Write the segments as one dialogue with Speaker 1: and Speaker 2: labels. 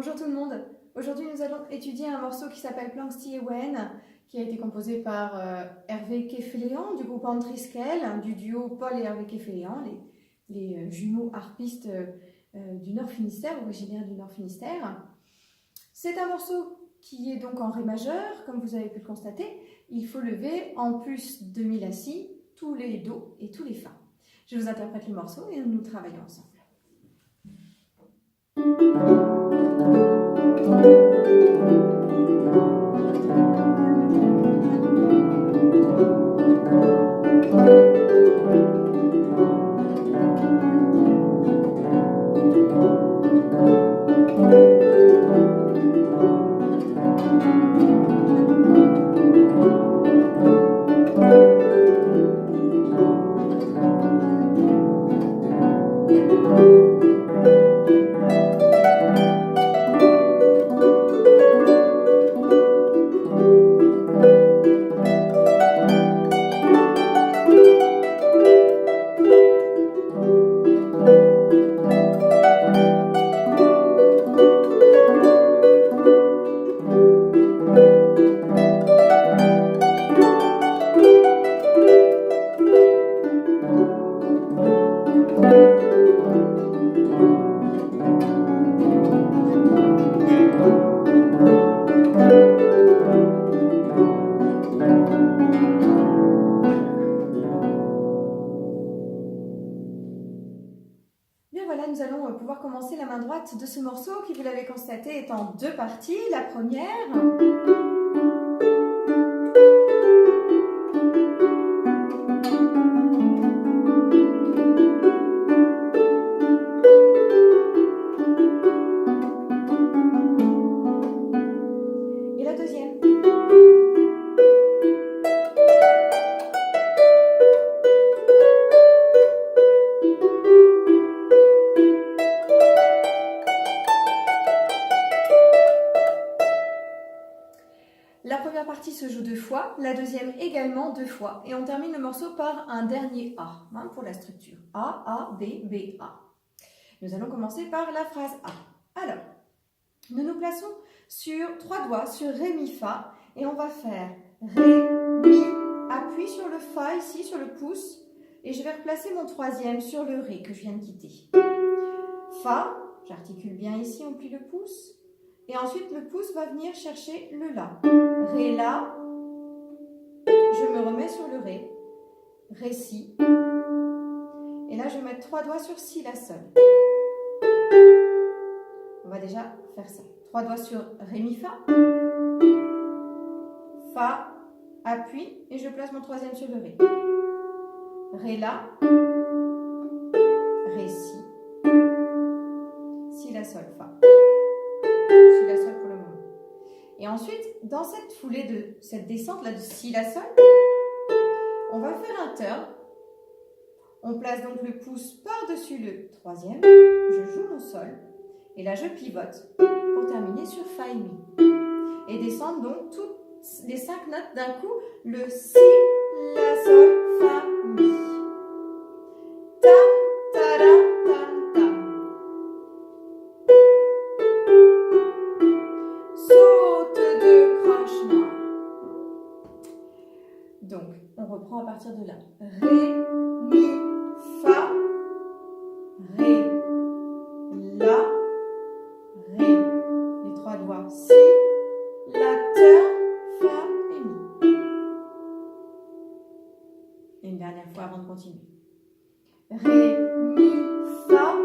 Speaker 1: Bonjour tout le monde. Aujourd'hui, nous allons étudier un morceau qui s'appelle Plangsty-Ewen, qui a été composé par Hervé Keffeléan du groupe Antriskel, du duo Paul et Hervé Keffeléan, les jumeaux harpistes du Nord Finistère, originaires du Nord Finistère. C'est un morceau qui est donc en Ré majeur, comme vous avez pu le constater. Il faut lever, en plus de Mi La Si, tous les Do et tous les Fa. Je vous interprète le morceau et nous travaillons ensemble. Bien voilà, nous allons pouvoir commencer la main droite de ce morceau qui, vous l'avez constaté, est en deux parties. La première, et la deuxième. La première partie se joue deux fois, la deuxième également deux fois, et on termine le morceau par un dernier A, pour la structure. A, A, B, B, A. Nous allons commencer par la phrase A. Alors, nous nous plaçons sur trois doigts, sur Ré, Mi, Fa, et on va faire Ré, Mi, appuie sur le Fa ici, sur le pouce, et je vais replacer mon troisième sur le Ré que je viens de quitter. Fa, j'articule bien ici, on plie le pouce, et ensuite le pouce va venir chercher le La. Ré, La, je me remets sur le Ré, Ré, Si, et là je vais mettre trois doigts sur Si, La, Sol. On va déjà faire ça. Trois doigts sur Ré, Mi, Fa, Fa, appuie, et je place mon troisième sur le Ré. Ré, La, Ré, Si, Si, La, Sol, Fa. Si, La, Sol pour le moment. Et ensuite, dans cette foulée de cette descente là de Si, La, Sol, on va faire un turn. On place donc le pouce par-dessus le troisième. Je joue mon Sol. Et là, je pivote pour terminer sur Fa et Mi. Et descendre donc toutes les 5 notes d'un coup. Le Si, La, Sol, Fa, Mi. Tam, ta-da, tam, tam. Saute de croche noir. Donc, on reprend à partir de là. Ré, Mi, Fa, Ré, La, Ré. Les trois doigts. Si, La, turn, Fa et Mi. Et une dernière fois avant de continuer. Ré, Mi, Fa,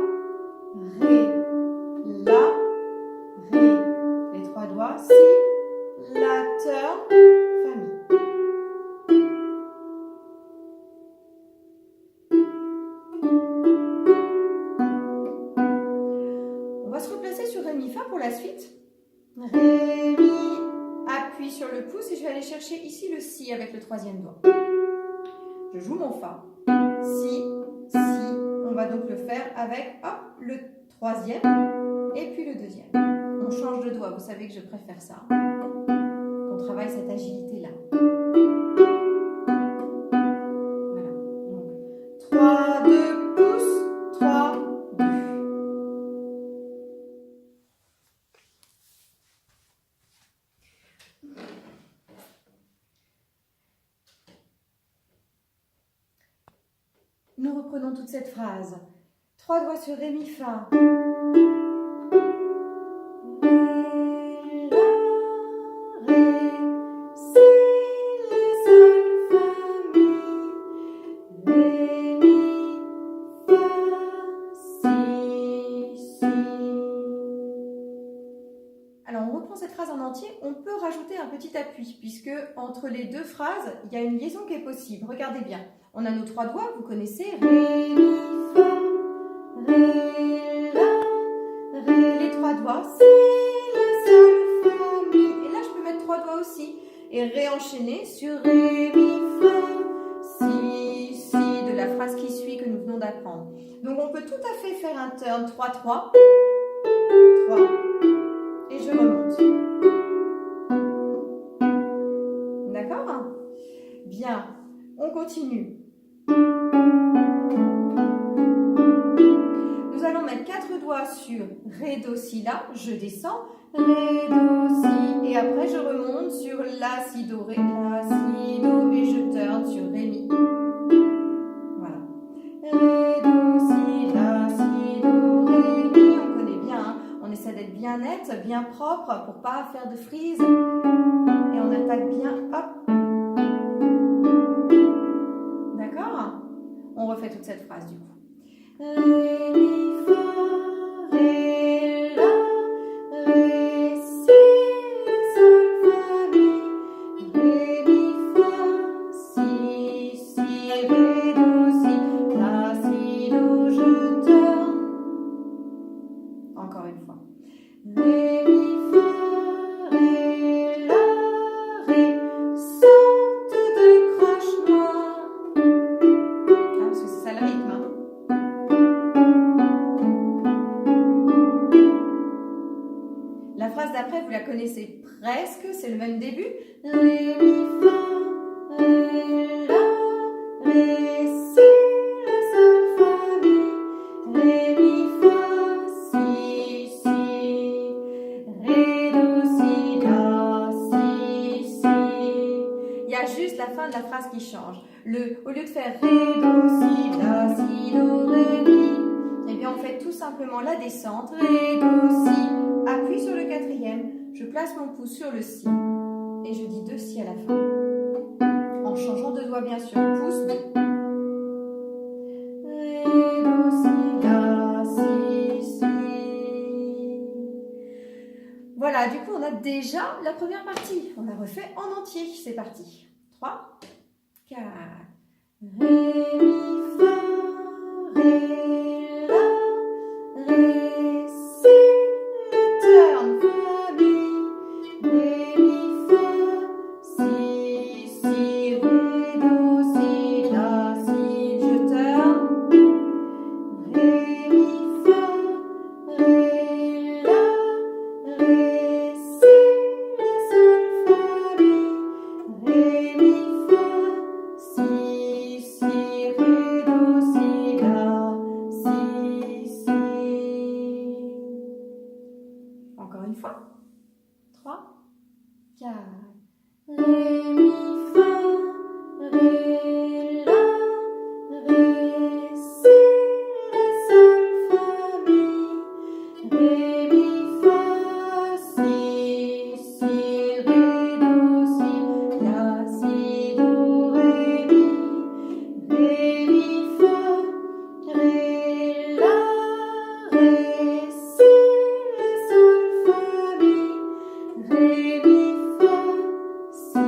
Speaker 1: Ré, La, Ré. Les trois doigts. Si, La, turn, Fa, Mi. On va se replacer sur Ré, Mi, Fa pour la suite. Ré, Mi, appuie sur le pouce et je vais aller chercher ici le Si avec le troisième doigt. Je joue mon Fa. Si, Si. On va donc le faire avec le troisième et puis le deuxième. On change de doigt, vous savez que je préfère ça. On travaille cette agilité-là. Voilà. Donc, 3, 2 pouces, 3, 2. Nous reprenons toute cette phrase. 3 doigts sur Ré, Mi, Fa. Alors, on reprend cette phrase en entier. On peut rajouter un petit appui, puisque entre les deux phrases, il y a une liaison qui est possible. Regardez bien. On a nos 3 doigts, vous connaissez. Ré, Mi, Fa, Ré, La, Ré. Les 3 doigts, Si, La, Sol, Fa, Mi. Et là, je peux mettre 3 doigts aussi. Et réenchaîner sur Ré, Mi, Fa, Si, Si, de la phrase qui suit que nous venons d'apprendre. Donc, on peut tout à fait faire un turn 3, 3, 3. Et je remonte. D'accord? Bien. On continue. Nous allons mettre 4 doigts sur Ré, Do, Si, La. Je descends. Ré, Do, Si. Et après, je remonte sur La, Si, Do, Ré. La, Si, Do. Et je turn sur Ré, Mi. Voilà. Ré, Do, Si, La, Si, Do, Ré, Mi. On connaît bien, hein? On essaie d'être bien net, bien propre pour pas faire de frise. Et on attaque bien, hop. D'accord? On refait toute cette phrase du coup. Ré, Mi, Fa, Ré, La, Ré, Si, Sol, Fa, Mi. Ré, Mi, Fa, Si, Si, Ré, Do, Si, La, Si, Do, je turn. Encore une fois. Ré, Mi, Fa, Ré, La, Ré, saute de croche noire. Ah, parce que c'est ça le rythme, hein. La phrase d'après, vous la connaissez presque, c'est le même début. Ré, Mi, Fa, Ré, La, Ré, Si, La, Sol, Fa, Mi. Ré, Mi, Fa, Si, Si. Ré, Do, Si, La, Si, Si. Il y a juste la fin de la phrase qui change. Au lieu de faire Ré, Do, Si, La, Si, Do, Ré, Mi, eh bien on fait tout simplement la descente. Ré, Do, Si. Appuie sur le 4e. Je place mon pouce sur le Si. Et je dis 2 Si à la fin. En changeant de doigt bien sûr. Pouce, Mi. Ré, Do, Si, La, Si, Si. Voilà, du coup, on a déjà la première partie. On la refait en entier. C'est parti. 3, 4. Ré, Mi, Fa, Ré, La, Ré, Si, le turn, Fa, Mi. Ré, Mi, Fa, Si, Si, Ré, Do, Si, La, Si, je turn. Ré, Mi, Fa, Ré, La, Ré, Si, La, Sol, Fa, Mi. Ré, Mi, Fa, Si, Si, Ré, Do, Si, La, Si, Si. Encore une fois. 3, 4. Ré, Mi, Fa, Ré, La, Ré, Si, La, Sol, Fa, Mi. Ré, Mi, Fa, Si, Si, Ré, Do, Si, La, Si, Do, Ré, Mi. Ré, Mi, Fa, Ré, La, Ré, Si, La, Sol, Fa, Mi. Ré, Mi, Fa, Si,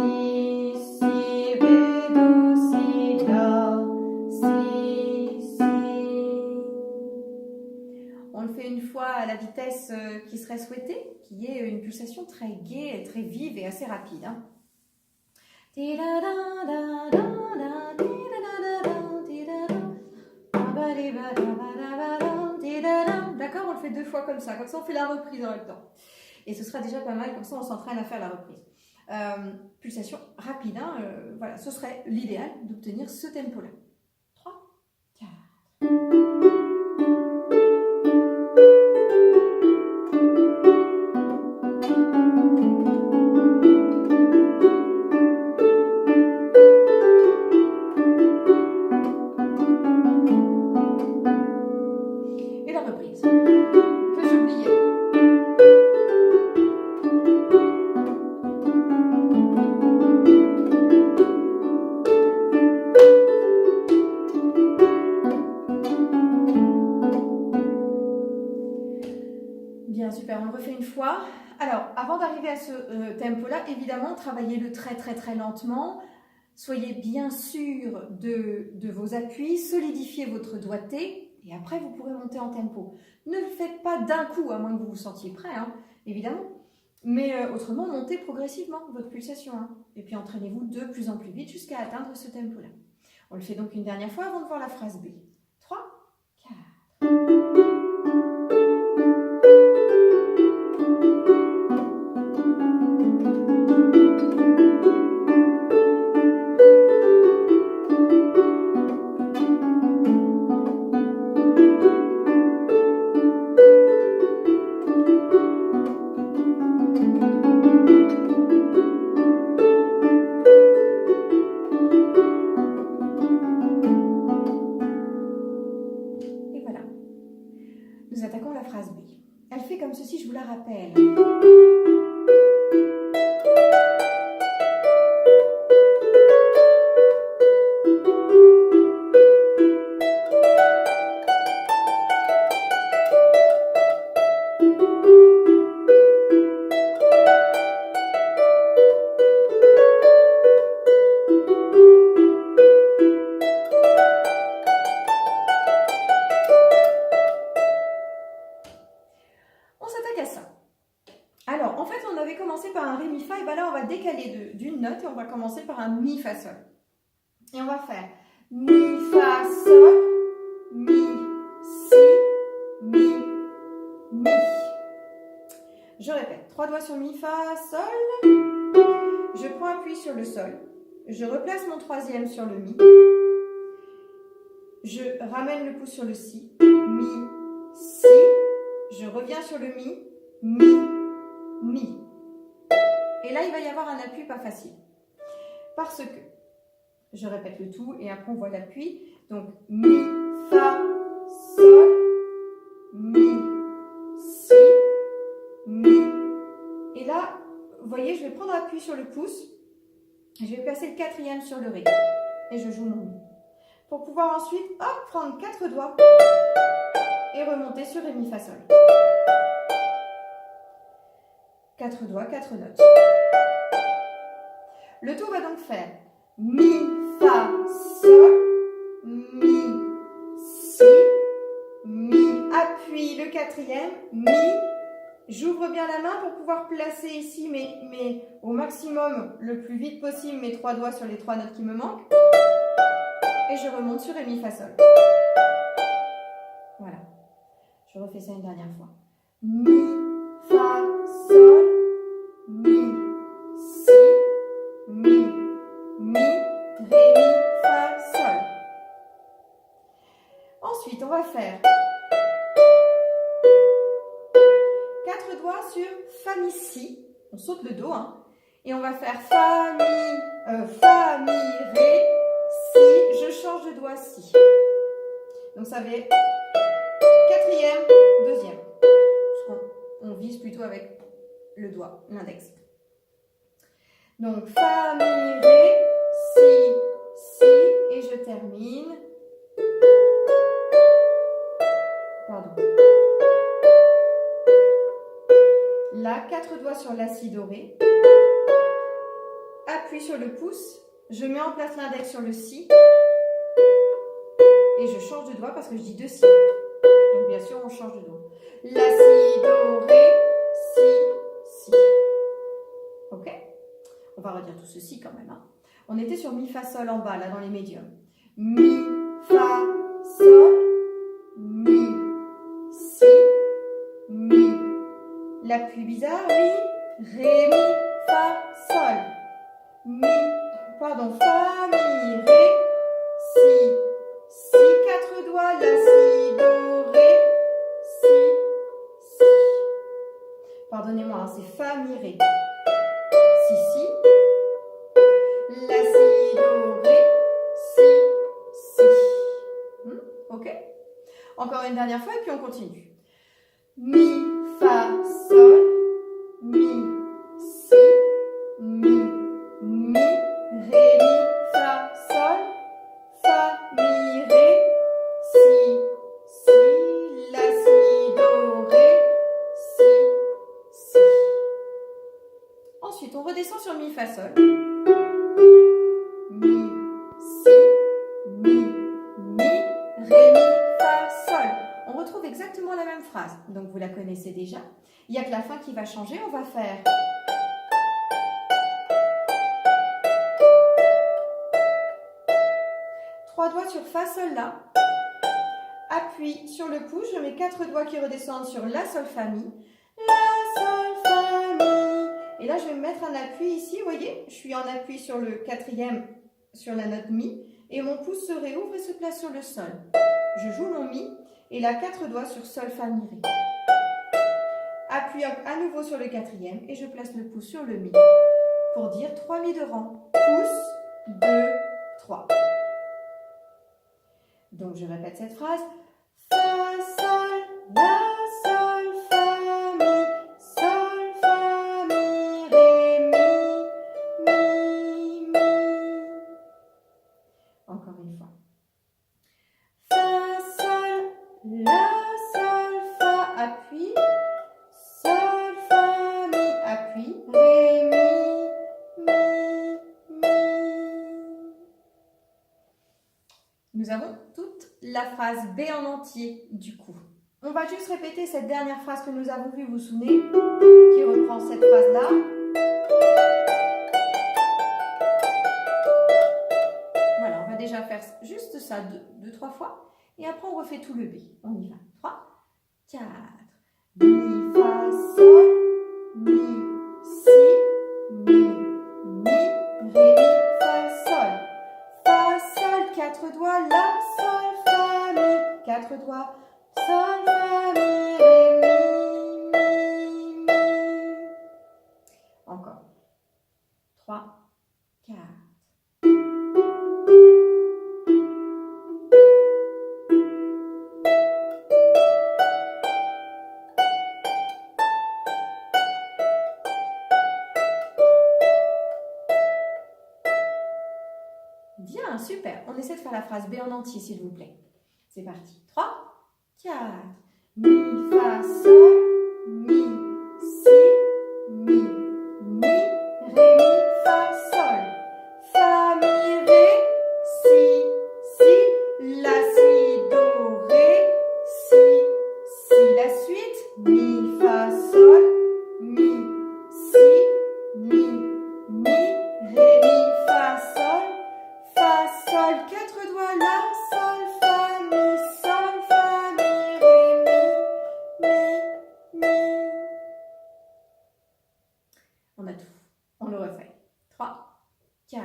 Speaker 1: Si, Ré, Do, Si, La, Si, Si. On le fait une fois à la vitesse qui serait souhaitée, qui est une pulsation très gaie, très vive et assez rapide. Hein. D'accord, on le fait 2 fois comme ça on fait la reprise en même temps. Et ce sera déjà pas mal, comme ça on s'entraîne à faire la reprise. Pulsation rapide, hein, voilà, ce serait l'idéal d'obtenir ce tempo-là. 3, 4. refait une fois. Alors, avant d'arriver à ce tempo-là, évidemment, travaillez-le très très très lentement. Soyez bien sûr de vos appuis, solidifiez votre doigté et après vous pourrez monter en tempo. Ne le faites pas d'un coup, à moins que vous vous sentiez prêt, hein, évidemment. Mais autrement, montez progressivement votre pulsation. Hein, et puis entraînez-vous de plus en plus vite jusqu'à atteindre ce tempo-là. On le fait donc une dernière fois avant de voir la phrase B. 3, 4. Nous attaquons la phrase B. Elle fait comme ceci, je vous la rappelle. Alors, en fait, on avait commencé par un Ré, Mi, Fa, et bien là, on va décaler d'une note et on va commencer par un Mi, Fa, Sol. Et on va faire Mi, Fa, Sol, Mi, Si, Mi, Mi. Je répète, 3 doigts sur Mi, Fa, Sol. Je prends appui sur le Sol. Je replace mon troisième sur le Mi. Je ramène le pouce sur le Si. Mi, Si. Je reviens sur le Mi. Mi, Mi. Et là, il va y avoir un appui pas facile. Parce que, je répète le tout et après on voit l'appui. Donc, Mi, Fa, Sol, Mi, Si, Mi. Et là, vous voyez, je vais prendre appui sur le pouce. Je vais placer le quatrième sur le Ré. Et je joue mon Mi. Pour pouvoir ensuite, hop, prendre 4 doigts et remonter sur Ré, Mi, Fa, Sol. 4 doigts, 4 notes. Le tout va donc faire Mi, Fa, Sol, Mi, Si, Mi, appuie le quatrième, Mi, j'ouvre bien la main pour pouvoir placer ici mais au maximum, le plus vite possible, mes 3 doigts sur les 3 notes qui me manquent. Et je remonte sur Ré, Mi, Fa, Sol. Voilà. Je refais ça une dernière fois. Mi, Fa, Sol, Mi, Si, Mi, Mi, Ré, Mi, Fa, Sol. Ensuite, on va faire 4 doigts sur Fa, Mi, Si. On saute le Do, hein. Et on va faire Fa, Mi, Ré, Si. Je change de doigt, Si. Donc ça va être quatrième, deuxième. Parce qu'on vise plutôt avec le doigt, l'index. Donc Fa, Mi, Ré, Si, Si. Et je termine. Pardon. Là, 4 doigts sur la Si doré. Appuie sur le pouce. Je mets en place l'index sur le Si. Et je change de doigt parce que je dis 2 Si. Donc bien sûr, on change de doigt. La, Si, Do, Ré, Si, Si. Ok? On va redire tout ceci quand même. Hein. On était sur Mi, Fa, Sol en bas, là, dans les médiums. Mi, Fa, Sol, Mi, Si, Mi. L'appui bizarre, Mi, Ré, Mi, Fa, Sol. Mi, pardon, Fa, Mi, Ré, Si, Si. 4 doigts, La, Si, Do, Ré, Si, Si. Pardonnez-moi, hein, c'est Fa, Mi, Ré. Si, Si. La, Si, Do, Ré, Si, Si. Ok? Encore une dernière fois et puis on continue. Mi, Fa, Sol, Mi, Si, Mi, Mi, Ré, Mi, Fa, Sol, Fa, Mi, Ré, Si, Si, La, Si, Do, Ré, Si, mi, fa, sol. Mi, si, mi, ré, mi, fa, sol. On retrouve exactement la même phrase. Donc vous la connaissez déjà. Il n'y a que la fin qui va changer. On va faire 3 doigts sur fa, sol, la. Appuie sur le pouce. Je mets 4 doigts qui redescendent sur la, sol, fa, mi. La, sol, fa, mi. Et là, je vais me mettre un appui ici. Vous voyez, je suis en appui sur le 4e, sur la note mi. Et mon pouce se réouvre et se place sur le sol. Je joue mon mi. Et là, 4 doigts sur sol, fa, mi, ré. Appuie à nouveau sur le 4e. Et je place le pouce sur le mi. Pour dire 3 mi de rang. Pouce, 2, 3. Donc, je répète cette phrase. Fa, sol, la, sol, fa, mi, sol, fa, mi, ré, mi. Encore une fois. Fa, sol, la, sol, fa, appuie. Sol, fa, mi, appuie. Ré, mi. Nous avons toute la phrase B en entier du coup. On va juste répéter cette dernière phrase que nous avons vue, vous vous souvenez, qui reprend cette phrase-là. Voilà, on va déjà faire juste ça 2-3 fois. Et après, on refait tout le B. On y va. 3, 4. Mi, fa, sol, mi, si, mi, ré, mi, fa, sol. Fa, sol, 4 doigts, la, sol, fa, mi. 4 doigts, sol, fa, mi, ré, mi. Encore. 3, 4. Bien, super. On essaie de faire la phrase B en entier, s'il vous plaît. C'est parti. 3, 4. Mi, fa, sol, mi, si, mi, ré, mi, fa, sol. Fa, mi, ré, si, la, si, do, ré, si. La suite. Mi, fa, sol, mi, si, ré, mi, fa, sol. Fa, sol, 4 doigts, la, sol, fa, mi, ré, mi. On a tout. On le refait. 3, 4.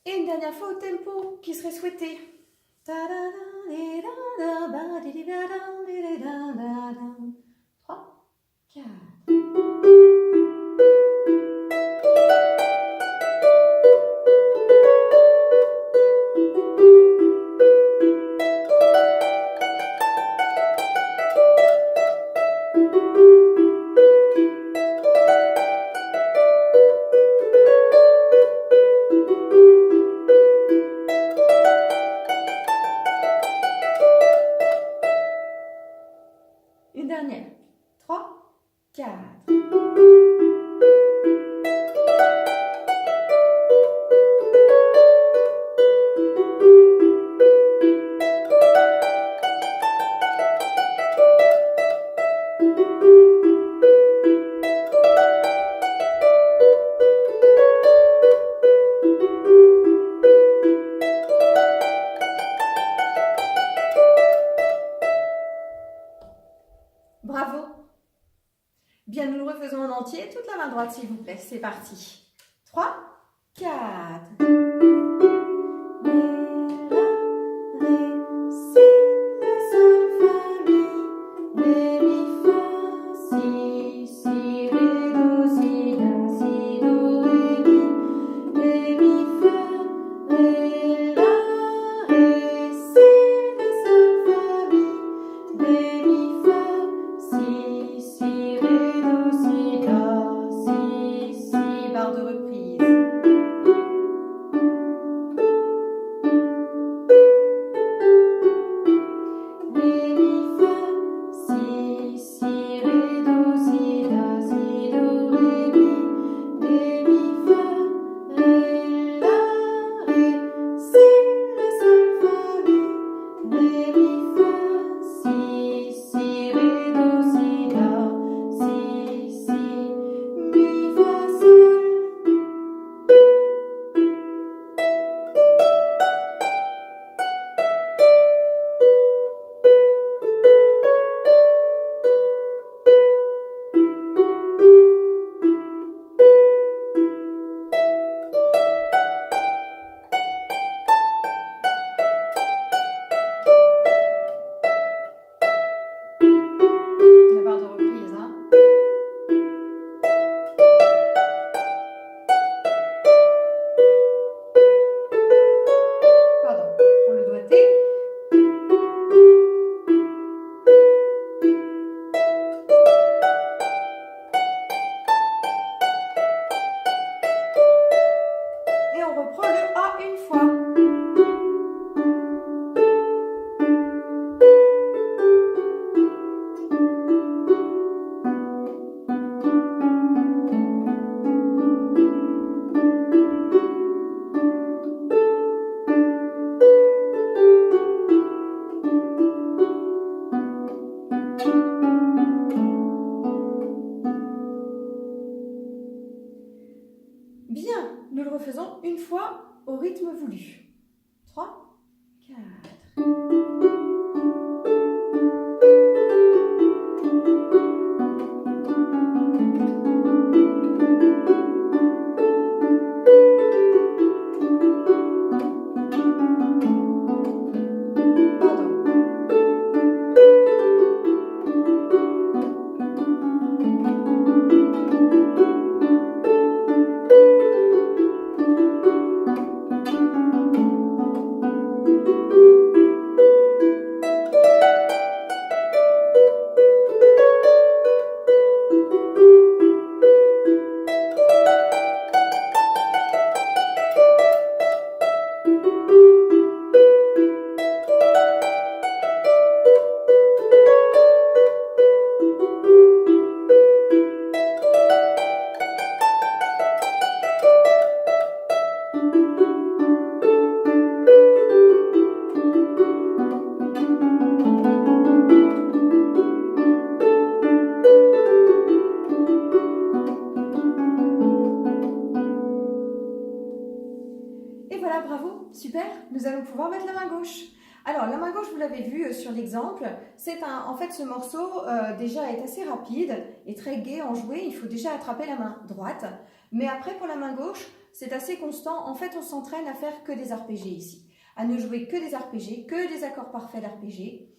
Speaker 1: Et une dernière fois au tempo qui serait souhaité. 3, 4. Une dernière. 3, 4. Bravo. Bien, nous le refaisons en entier. Toute la main droite, s'il vous plaît. C'est parti. 3, 4. Ré, mi, fa, si, ré, do. gauche. Alors, la main gauche, vous l'avez vu sur l'exemple, en fait, ce morceau déjà est assez rapide et très gai en jouer. Il faut déjà attraper la main droite. Mais après, pour la main gauche, c'est assez constant. En fait, on s'entraîne à faire que des arpégés ici. À ne jouer que des arpégés, que des accords parfaits d'arpégés.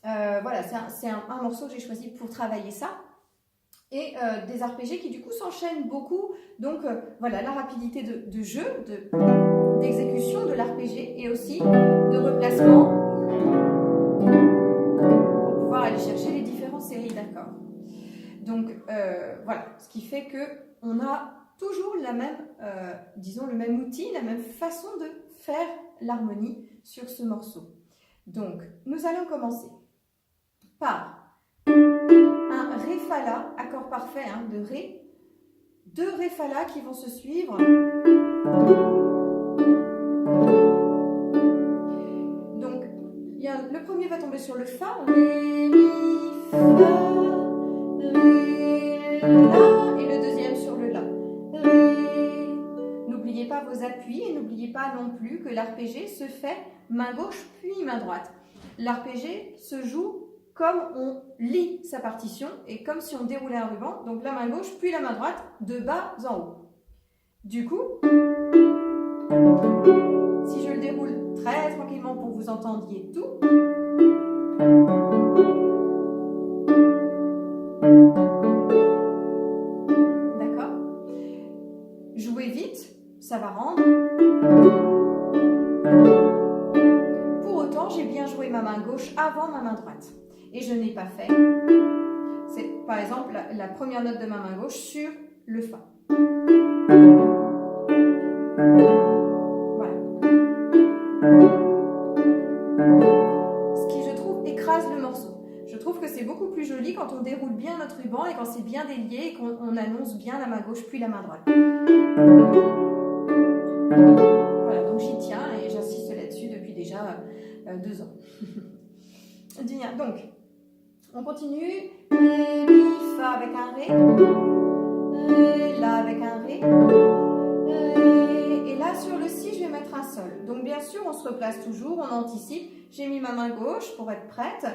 Speaker 1: Voilà, c'est un morceau que j'ai choisi pour travailler ça. Et des arpégés qui du coup s'enchaînent beaucoup. Donc voilà, la rapidité de jeu, d'exécution de l'arpégé et aussi de replacement pour pouvoir aller chercher les différentes séries d'accords. Donc voilà, ce qui fait qu'on a toujours la même, disons le même outil, la même façon de faire l'harmonie sur ce morceau. Donc nous allons commencer par un Ré Fa La, accord parfait de Ré, deux Ré Fa La qui vont se suivre. Donc le premier va tomber sur le Fa, Ré, Mi, Fa, Ré, La, et le deuxième sur le La. Ré. N'oubliez pas vos appuis et n'oubliez pas non plus que l'arpégé se fait main gauche puis main droite. L'arpégé se joue comme on lit sa partition et comme si on déroulait un ruban, donc la main gauche puis la main droite de bas en haut. Du coup, si je le déroule très tranquillement pour que vous entendiez tout, d'accord? Jouez vite, ça va rendre. Pour autant, j'ai bien joué ma main gauche avant ma main droite. Et je n'ai pas fait, c'est par exemple la première note de ma main gauche sur le Fa. Voilà. Ce qui, je trouve, écrase le morceau. Je trouve que c'est beaucoup plus joli quand on déroule bien notre ruban et quand c'est bien délié et qu'on annonce bien la main gauche puis la main droite. Voilà, donc j'y tiens et j'insiste là-dessus depuis déjà 2 ans. Donc, on continue. Ré, Mi, Fa avec un Ré. Ré, La avec un Ré. Ré. Et là, sur le Si, je vais mettre un Sol. Donc, bien sûr, on se replace toujours, on anticipe. J'ai mis ma main gauche pour être prête.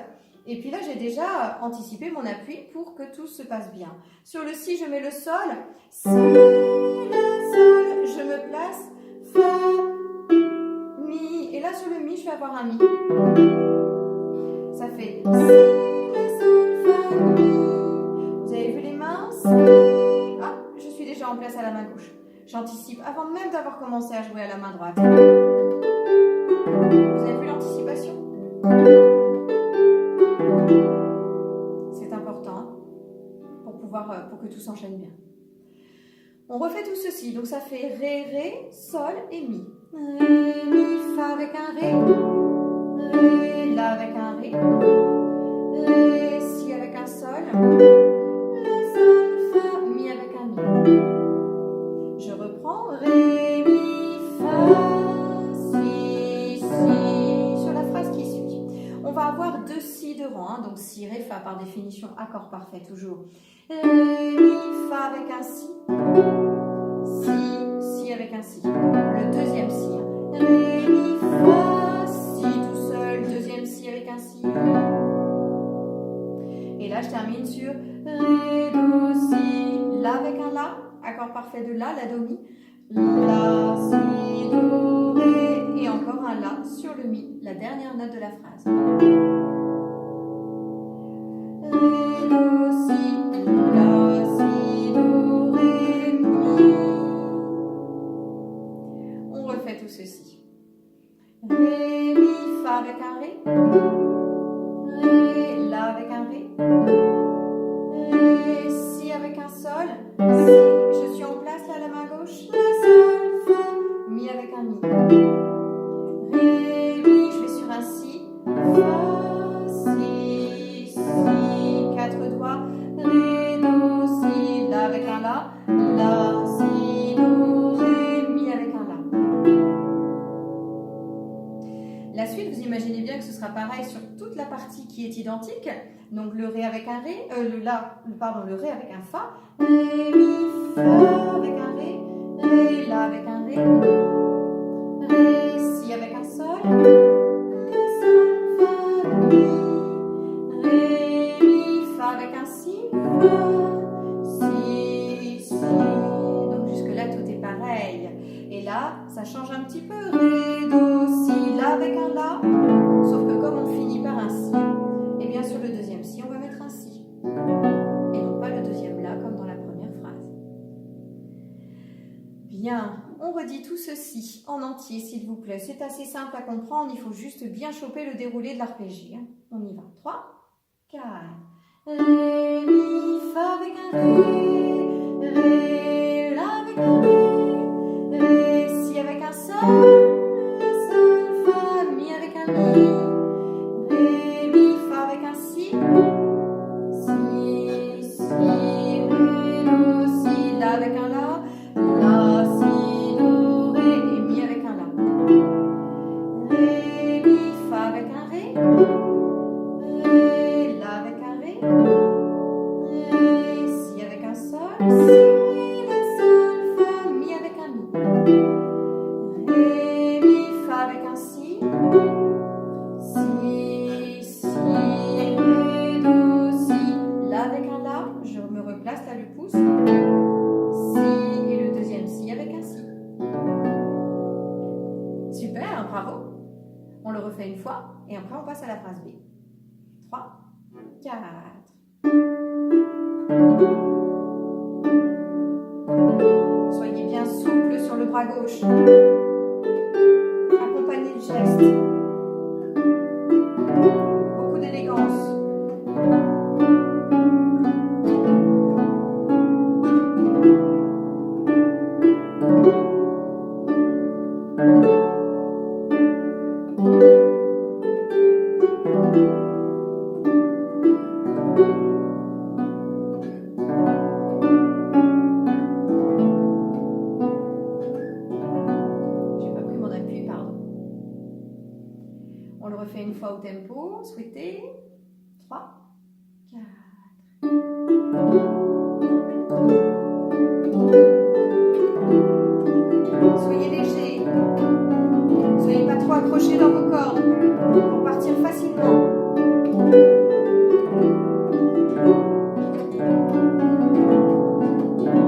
Speaker 1: Et puis là, j'ai déjà anticipé mon appui pour que tout se passe bien. Sur le Si, je mets le Sol. Si, La, Sol. Je me place. Fa, Mi. Et là, sur le Mi, je vais avoir un Mi. Ça fait Si, La, Sol, Fa, Mi. Vous avez vu les mains? Si. Ah, je suis déjà en place à la main gauche. J'anticipe avant même d'avoir commencé à jouer à la main droite. Vous avez vu l'anticipation? C'est important pour que tout s'enchaîne bien. On refait tout ceci. Donc ça fait Ré, Ré, Sol et Mi. Ré, Mi, Fa avec un Ré. Ré, La avec un Ré. Ré, Si avec un Sol. La, Sol, Fa, Mi avec un Mi. Je reprends. Ré, Mi, Fa, Si, Si. Sur la phrase qui suit. On va avoir 2 Si de rang. Donc Si, Ré, Fa par définition, accord parfait toujours. Ré, Mi, Fa avec un Si. Si, Si avec un Si. Le deuxième Si. Ré, Mi, Fa, Si tout seul. Deuxième Si avec un Si. Et là, je termine sur Ré, Do, Si. La avec un La. Accord parfait de La, Do, Mi. La, Si, Do, Ré. Et encore un La sur le Mi. La dernière note de la phrase. Ré, Do, Si. La, Si, Do, Ré, Mi. On refait tout ceci. Ré, Mi, Fa avec un Ré. Ré, La avec un Ré. Ré, Si avec un Sol. Si, je suis en place là à la main gauche. La, Sol, Fa, Mi avec un Mi. Ré, Mi, je vais sur un Si. Fa, Si, Si, 4 doigts. Ré, Do, Si, La avec un La. La, Si, Do, Ré, Mi avec un La. La suite, vous imaginez bien que ce sera pareil sur toute la partie qui est identique. Donc le Ré avec un Ré, le Ré avec un Fa. Ré, Mi, Fa avec un Ré. Ré, La avec un Ré. Ré, Si avec un Sol. redit tout ceci en entier, s'il vous plaît. C'est assez simple à comprendre, il faut juste bien choper le déroulé de l'arpégie. On y va. 3, 4. Ré, mi, fa avec un ré, la avec un ré, si avec un sol, fa, mi avec un mi, ré, mi, fa avec un si, ré, do, si, la avec un la, si, do, ré, et mi avec un la. Ré, mi, fa avec un ré, la avec un ré, si avec un sol, si, la, sol, fa, mi avec un mi. Ré, mi, fa avec un si, ré, do, si, la avec un la, je me replace là le pouce, si et le deuxième si avec un si. Super, bravo. On le refait une fois et après on passe à la phrase B. 3, 4. Soyez bien souple sur le bras gauche. Accompagnez le geste. Beaucoup d'élégance. On le refait une fois au tempo souhaité. 3, 4. Soyez léger. Soyez pas trop accrochés dans vos cordes pour partir facilement.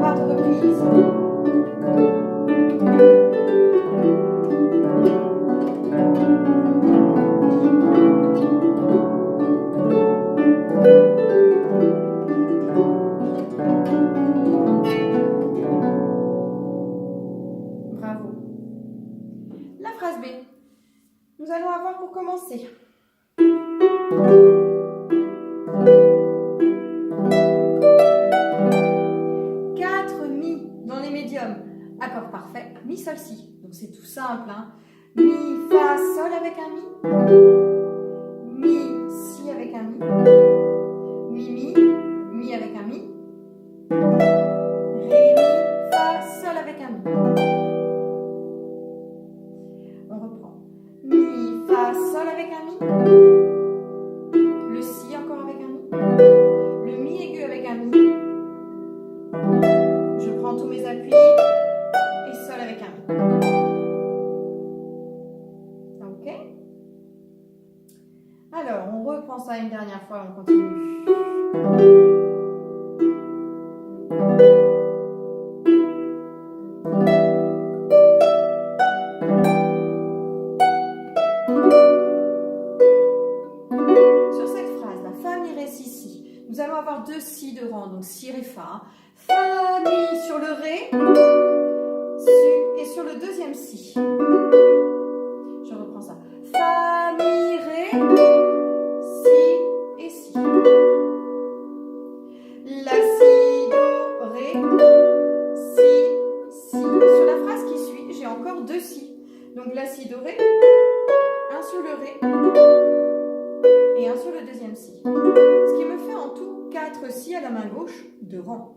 Speaker 1: Pas de reprise. Bravo. La phrase B. Nous allons avoir pour commencer. Dans les médiums, accord parfait, mi, sol, si. Donc c'est tout simple, hein. Mi, fa, sol avec un mi, si avec un mi, mi avec un mi, ré, mi, fa, sol avec un mi. On reprend. Mi, fa, sol avec un mi, le si encore avec un mi, le mi aigu avec un mi. Je prends tous mes appuis et sol avec un mi. Ok? Alors, on reprend ça une dernière fois, on continue. Sur cette phrase, la fa, mi, ré, si, si, nous allons avoir deux si de rang, donc si, ré, fa. Fa, mi sur le ré, et sur le deuxième si. Je reprends ça. Fa, mi, ré, si et si. La, si, do, ré, si, si. Sur la phrase qui suit, j'ai encore deux si. Donc la, si, do, ré, un sur le ré et un sur le deuxième si. Ce qui me fait en tout 4 si à la main gauche de rang.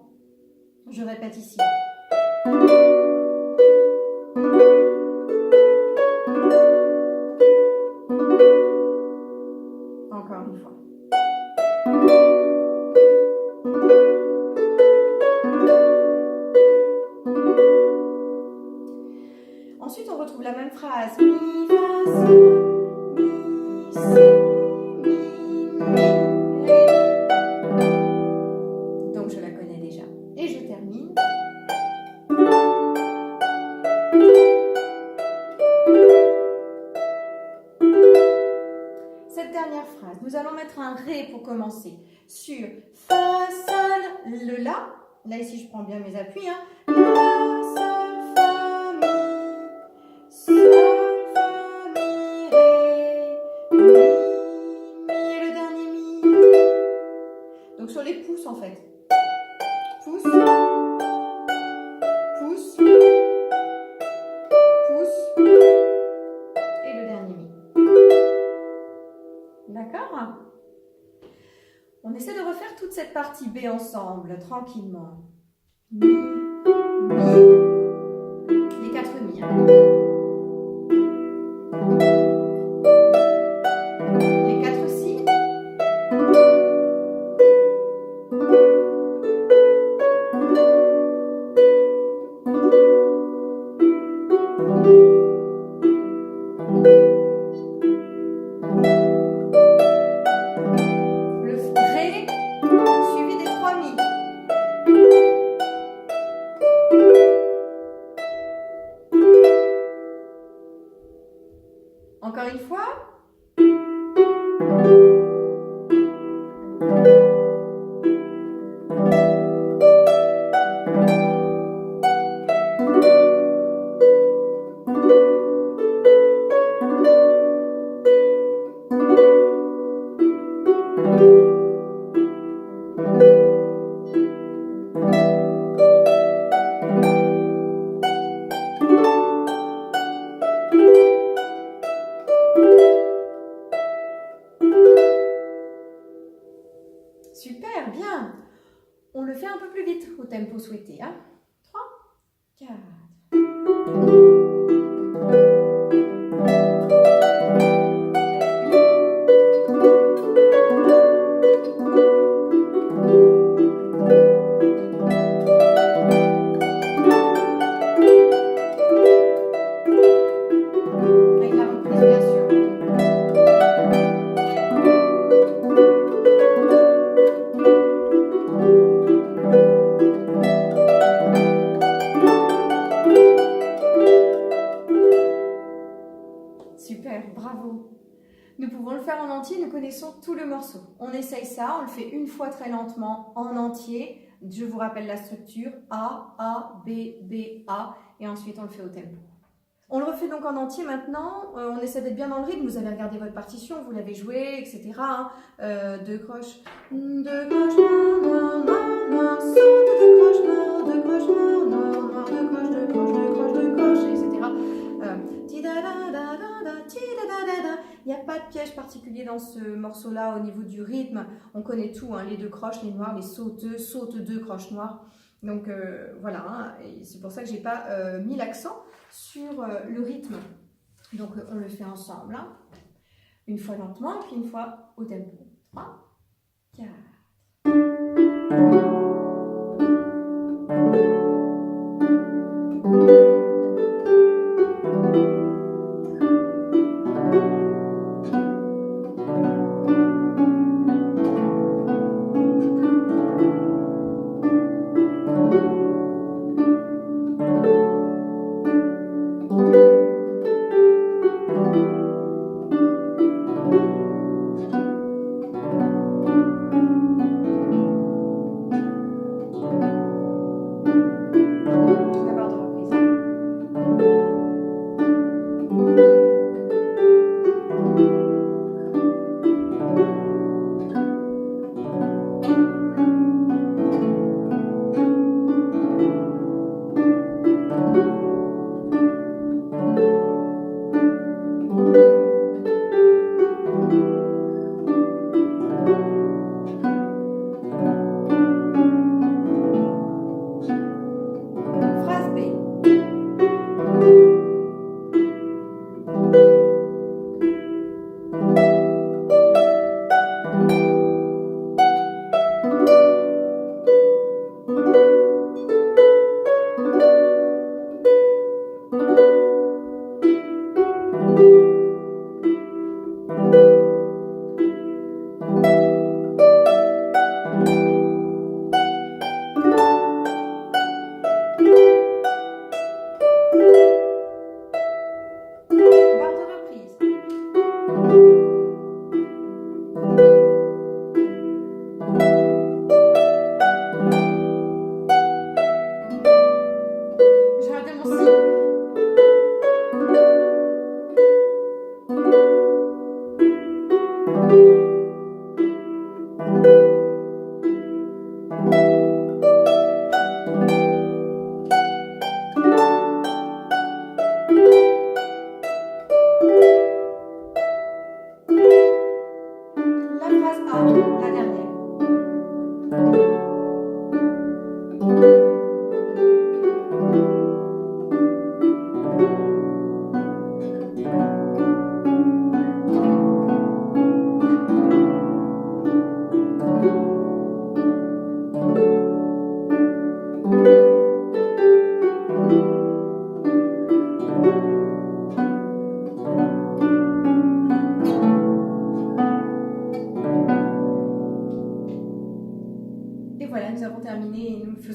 Speaker 1: Je répète ici. Encore une fois. Ensuite, on retrouve la même phrase. Mi, fa, sol, mi, si, mi, ré, mi. Donc, je la connais déjà. Et je termine. Cette dernière phrase, nous allons mettre un ré pour commencer. Sur fa, sol, le la. Là, ici, je prends bien mes appuis. Hein. La, sol, fa, mi, pouces en fait. Pouce, pouce, pouce et le dernier mi. D'accord? On essaie de refaire toute cette partie B ensemble, tranquillement. Mi, mi, les 4 mi. Hein. Les 4 si. Encore une fois. Super, bien. On le fait un peu plus vite au tempo souhaité. Hein. 3, 4. Avec la reprise, bien sûr. Super, bravo. Nous pouvons le faire en entier, nous connaissons tout le morceau. On essaye ça, on le fait une fois très lentement, en entier. Je vous rappelle la structure A, A, B, B, A, et ensuite on le fait au tempo. On le refait donc en entier maintenant, on essaie d'être bien dans le rythme, vous avez regardé votre partition, vous l'avez joué, etc. Hein. Deux croches, noir, noir, noir, noir, saute, deux croches, noir, deux croches, noir, noir, noir, deux croches, deux croches, deux croches, deux croches, etc. Il n'y a pas de piège particulier dans ce morceau-là au niveau du rythme. On connaît tout, hein, les deux croches, les noirs, les sauteux, saute deux croches noires. Donc voilà, hein, c'est pour ça que je n'ai pas mis l'accent sur le rythme. Donc on le fait ensemble. Hein. Une fois lentement, puis une fois au tempo. 3, 4.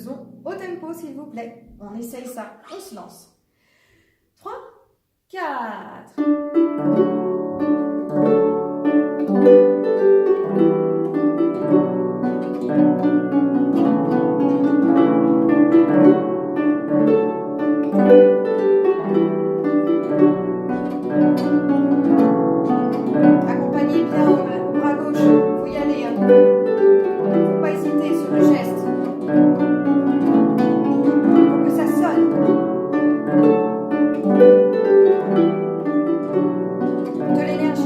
Speaker 1: faisons au tempo, s'il vous plaît. On essaye ça, on se lance. 3, 4. Accompagnez bien au bras gauche, vous y allez. Faut pas hésiter sur le geste. Pour que ça sonne. De l'énergie.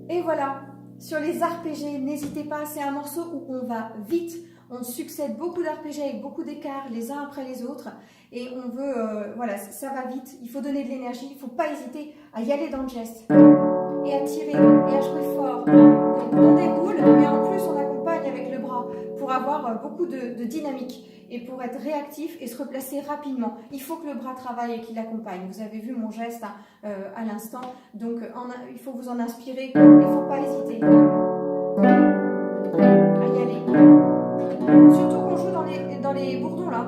Speaker 1: Et voilà, sur les arpégés, n'hésitez pas, c'est un morceau où on va vite, on succède beaucoup d'arpégés avec beaucoup d'écarts les uns après les autres et on veut, voilà, ça va vite, il faut donner de l'énergie, il ne faut pas hésiter à y aller dans le geste et à tirer et à jouer fort. Donc on déroule, mais en plus on accompagne avec le bras pour avoir beaucoup de dynamique et pour être réactif et se replacer rapidement. Il faut que le bras travaille et qu'il accompagne. Vous avez vu mon geste à l'instant, donc il faut vous en inspirer, il ne faut pas hésiter à y aller. Surtout qu'on joue dans les bourdons là,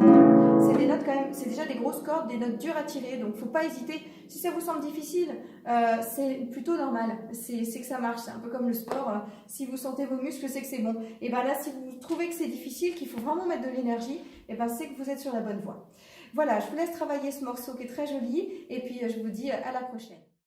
Speaker 1: c'est des notes quand même, c'est déjà des grosses cordes, des notes dures à tirer, donc il ne faut pas hésiter. Si ça vous semble difficile, c'est plutôt normal, c'est que ça marche, c'est un peu comme le sport, si vous sentez vos muscles, c'est que c'est bon. Et bien là, si vous trouvez que c'est difficile, qu'il faut vraiment mettre de l'énergie, et ben c'est que vous êtes sur la bonne voie. Voilà, je vous laisse travailler ce morceau qui est très joli, et puis je vous dis à la prochaine.